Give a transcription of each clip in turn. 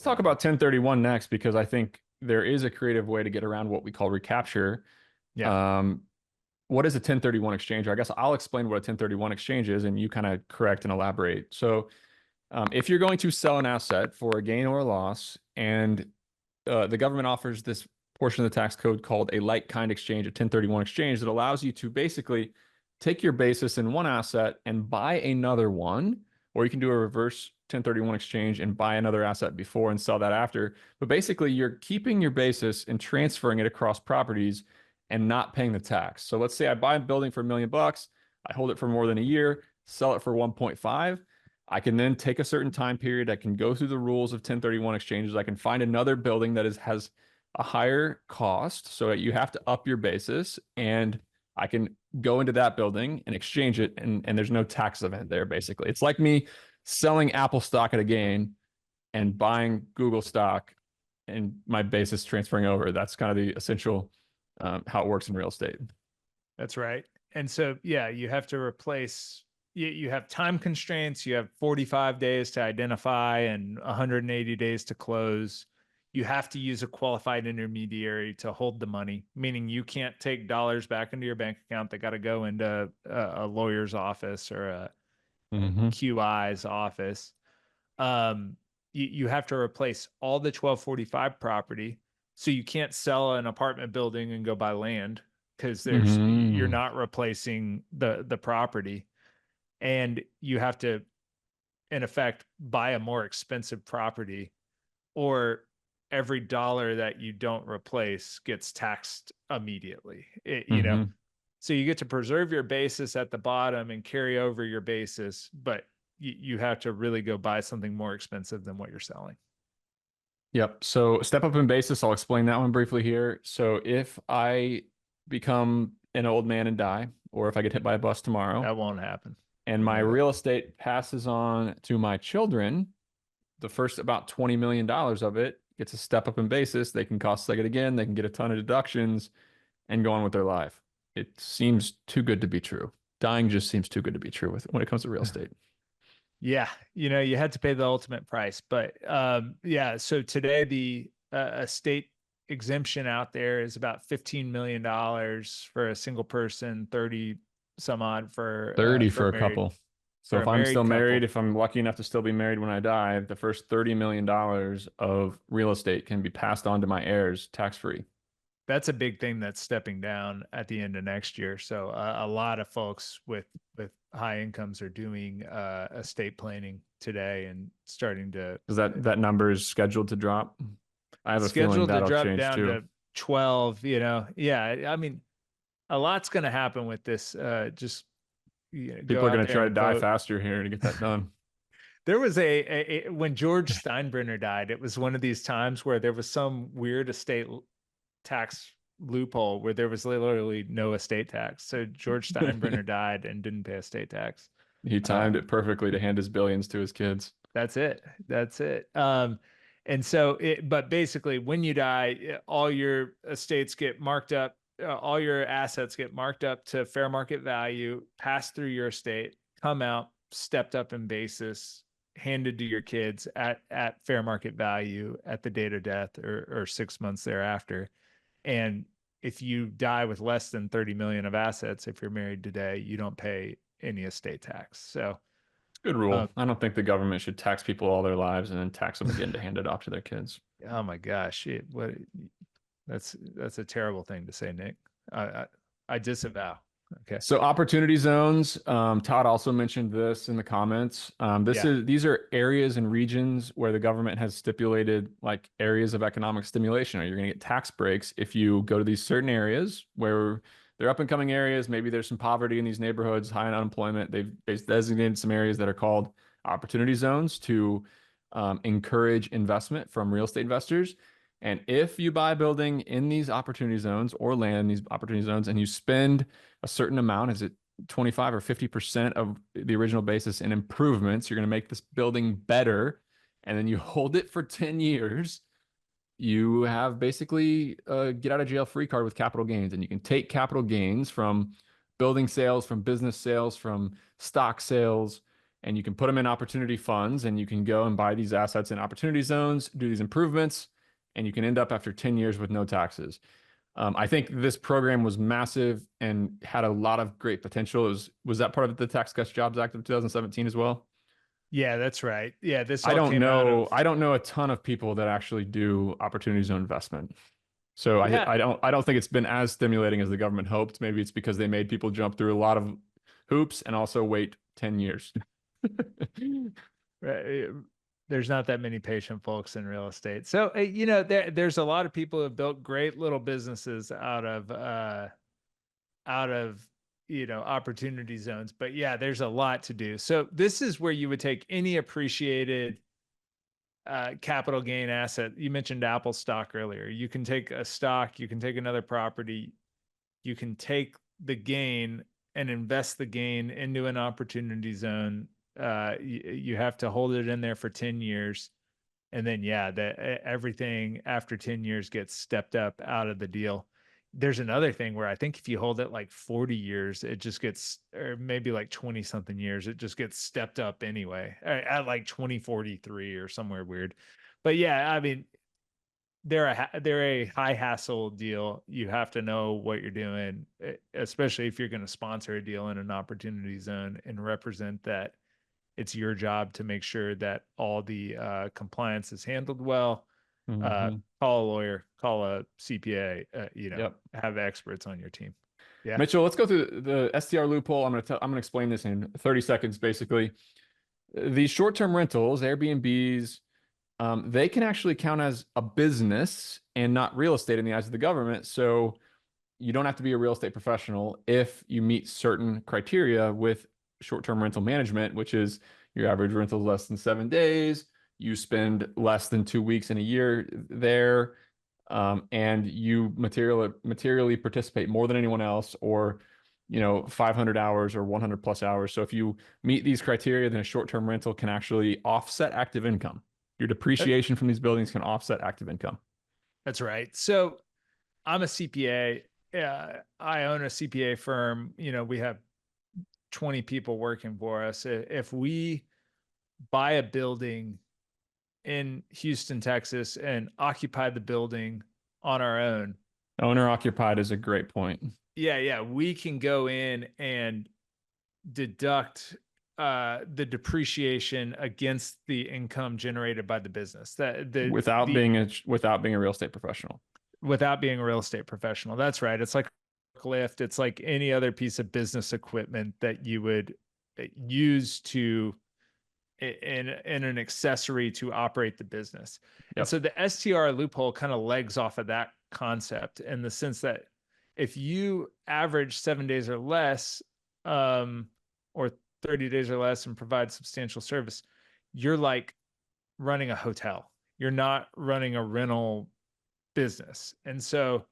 talk about 1031 next, because I think there is a creative way to get around what we call recapture. Yeah. What is a 1031 exchange? I guess I'll explain what a 1031 exchange is, and you kind of correct and elaborate. So if you're going to sell an asset for a gain or a loss, and the government offers this portion of the tax code called a like-kind exchange, a 1031 exchange, that allows you to basically take your basis in one asset and buy another one, or you can do a reverse 1031 exchange and buy another asset before and sell that after. But basically, you're keeping your basis and transferring it across properties and not paying the tax. So let's say I buy a building for $1 million, I hold it for more than a year, sell it for 1.5. I can then take a certain time period. I can go through the rules of 1031 exchanges. I can find another building that has a higher cost. So you have to up your basis, and I can go into that building and exchange it. And there's no tax event there, basically. It's like me selling Apple stock at a gain and buying Google stock and my basis transferring over. That's kind of the essential how it works in real estate. That's right. And so, yeah, you have to replace, you have time constraints. You have 45 days to identify and 180 days to close. You have to use a qualified intermediary to hold the money, meaning you can't take dollars back into your bank account. They got to go into a lawyer's office or a QI's office. You have to replace all the 1245 property. So you can't sell an apartment building and go buy land, because you're not replacing the property. And you have to, in effect, buy a more expensive property, or every dollar that you don't replace gets taxed immediately. You know, so you get to preserve your basis at the bottom and carry over your basis, but you have to really go buy something more expensive than what you're selling. Yep. So step up in basis, I'll explain that one briefly here. So if I become an old man and die, or if I get hit by a bus tomorrow, that won't happen, and my real estate passes on to my children, the first about $20 million of it gets a step up in basis. They can cost seg it again. They can get a ton of deductions and go on with their life. It seems too good to be true. Dying just seems too good to be true when it comes to real estate. Yeah, you had to pay the ultimate price. But yeah, so today the estate exemption out there is about $15 million for a single person, 30 some odd for 30 for a married, couple. So for if a I'm still married, couple. if I'm lucky enough to still be married when I die, the first $30 million of real estate can be passed on to my heirs tax-free. That's a big thing that's stepping down at the end of next year. So a lot of folks with high incomes are doing estate planning today and starting to. Because that number is scheduled to drop. I have a feeling that'll change down too. to 12. Yeah. I mean, a lot's going to happen with this. Just People are going to try to die faster here to get that done. There was when George Steinbrenner died, it was one of these times where there was some weird estate tax loophole where there was literally no estate tax. So George Steinbrenner died and didn't pay estate tax. He timed it perfectly to hand his billions to his kids. That's it. And so but basically when you die, all your estates get marked up, all your assets get marked up to fair market value, pass through your estate, come out, stepped up in basis, handed to your kids at fair market value at the date of death or 6 months thereafter. And if you die with less than 30 million of assets, if you're married today, you don't pay any estate tax. So good rule. I don't think the government should tax people all their lives and then tax them again to hand it off to their kids. Oh my gosh. That's a terrible thing to say, Nick. I disavow. Okay. So opportunity zones. Todd also mentioned this in the comments. These are areas and regions where the government has stipulated like areas of economic stimulation, or you're going to get tax breaks if you go to these certain areas where they're up and coming areas. Maybe there's some poverty in these neighborhoods, high in unemployment. They've designated some areas that are called opportunity zones to encourage investment from real estate investors. And if you buy a building in these opportunity zones or land in these opportunity zones and you spend a certain amount, is it 25 or 50% of the original basis in improvements, you're going to make this building better, and then you hold it for 10 years, you have basically a get out of jail free card with capital gains. And you can take capital gains from building sales, from business sales, from stock sales, and you can put them in opportunity funds, and you can go and buy these assets in opportunity zones, do these improvements, and you can end up after 10 years with no taxes. I think this program was massive and had a lot of great potential. Was that part of the Tax Cuts Jobs Act of 2017 as well? Yeah, that's right. Yeah, this I all don't came out know. of I don't know a ton of people that actually do opportunity zone investment. So yeah. I don't think it's been as stimulating as the government hoped. Maybe it's because they made people jump through a lot of hoops and also wait 10 years. Right. There's not that many patient folks in real estate. So, there's a lot of people who have built great little businesses out of, opportunity zones. But yeah, there's a lot to do. So this is where you would take any appreciated capital gain asset. You mentioned Apple stock earlier. You can take a stock, you can take another property, you can take the gain and invest the gain into an opportunity zone. You have to hold it in there for 10 years. And then, everything after 10 years gets stepped up out of the deal. There's another thing where I think if you hold it like 40 years, it just gets, or maybe like 20 something years, it just gets stepped up anyway at like 2043 or somewhere weird. But yeah, I mean, they're a high hassle deal. You have to know what you're doing, especially if you're going to sponsor a deal in an opportunity zone and represent that it's your job to make sure that all the compliance is handled well. Mhm. Call a lawyer, call a CPA, Yep. have experts on your team. Yeah. Mitchell, let's go through the STR loophole. I'm going to explain this in 30 seconds, basically. These short-term rentals, Airbnbs, they can actually count as a business and not real estate in the eyes of the government. So you don't have to be a real estate professional if you meet certain criteria with short-term rental management, which is your average rental is less than 7 days, you spend less than 2 weeks in a year there, and you materially participate more than anyone else, or 500 hours or 100 plus hours. So if you meet these criteria, then a short-term rental can actually offset active income. Your depreciation from these buildings can offset active income. That's right. So I'm a CPA. I own a CPA firm. We have 20 people working for us. If we buy a building in Houston, Texas, and occupy the building on our own. Owner occupied is a great point. Yeah. We can go in and deduct the depreciation against the income generated by the business. Without being a real estate professional. Without being a real estate professional. That's right. It's like a lift. It's like any other piece of business equipment that you would use to in an accessory to operate the business. Yep. And so the STR loophole kind of legs off of that concept in the sense that if you average 7 days or less, or 30 days or less and provide substantial service, you're like running a hotel. You're not running a rental business. And so,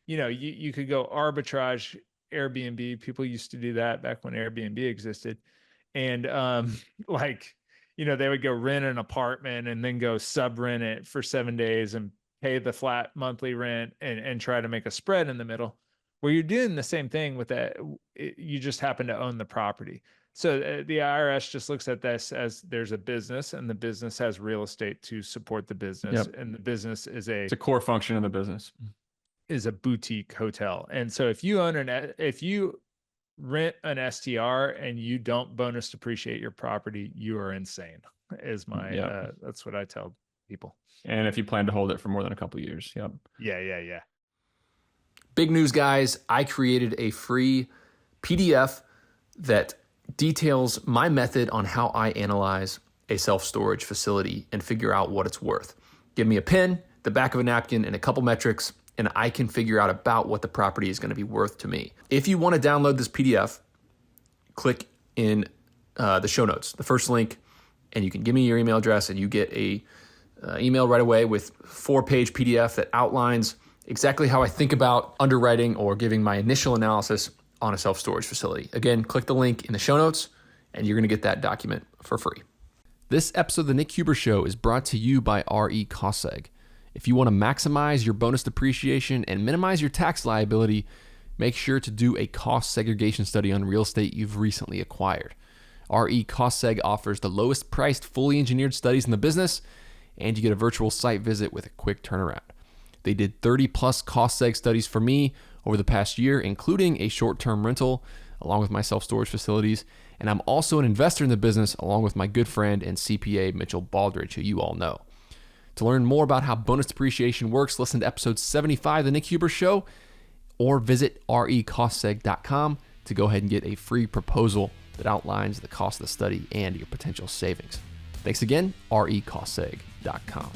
you could go arbitrage Airbnb. People used to do that back when Airbnb existed. And they would go rent an apartment and then go sub rent it for 7 days and pay the flat monthly rent and try to make a spread in the middle, where you're doing the same thing with that. You just happen to own the property. So the IRS just looks at this as there's a business, and the business has real estate to support the business. Yep. And the business it's a core function of the business, is a boutique hotel. And so if you rent an STR and you don't bonus depreciate your property, you are insane. That's what I tell people. And if you plan to hold it for more than a couple of years. Yep. Yeah. Big news, guys. I created a free PDF that details my method on how I analyze a self-storage facility and figure out what it's worth. Give me a pen, the back of a napkin, and a couple metrics, and I can figure out about what the property is going to be worth to me. If you want to download this PDF, click in the show notes, the first link, and you can give me your email address, and you get a email right away with 4-page PDF that outlines exactly how I think about underwriting or giving my initial analysis on a self-storage facility. Again, click the link in the show notes, and you're going to get that document for free. This episode of The Nick Huber Show is brought to you by RE CostSeg. If you want to maximize your bonus depreciation and minimize your tax liability, make sure to do a cost segregation study on real estate you've recently acquired. RE CostSeg offers the lowest priced, fully engineered studies in the business, and you get a virtual site visit with a quick turnaround. They did 30 plus CostSeg studies for me over the past year, including a short-term rental, along with my self-storage facilities. And I'm also an investor in the business, along with my good friend and CPA, Mitchell Baldridge, who you all know. To learn more about how bonus depreciation works, listen to episode 75 of The Nick Huber Show, or visit recostseg.com to go ahead and get a free proposal that outlines the cost of the study and your potential savings. Thanks again, recostseg.com.